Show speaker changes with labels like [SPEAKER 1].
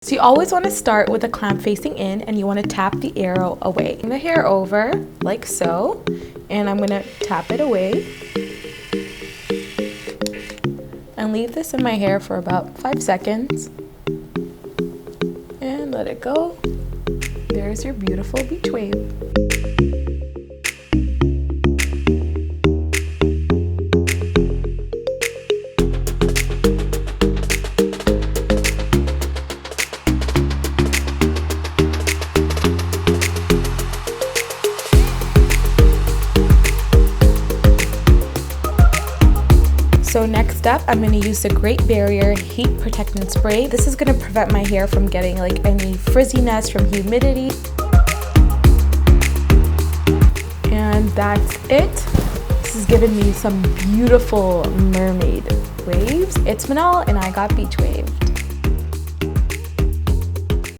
[SPEAKER 1] So you always want to start with the clamp facing in, and you want to tap the arrow away. Bring the hair over like so, and I'm going to tap it away and leave this in my hair for about 5 seconds and let it go. There's your beautiful beach wave. So next up, I'm going to use the Great Barrier Heat Protectant Spray. This is going to prevent my hair from getting like any frizziness from humidity. And that's it. This has given me some beautiful mermaid waves. It's Manal and I got beach waves.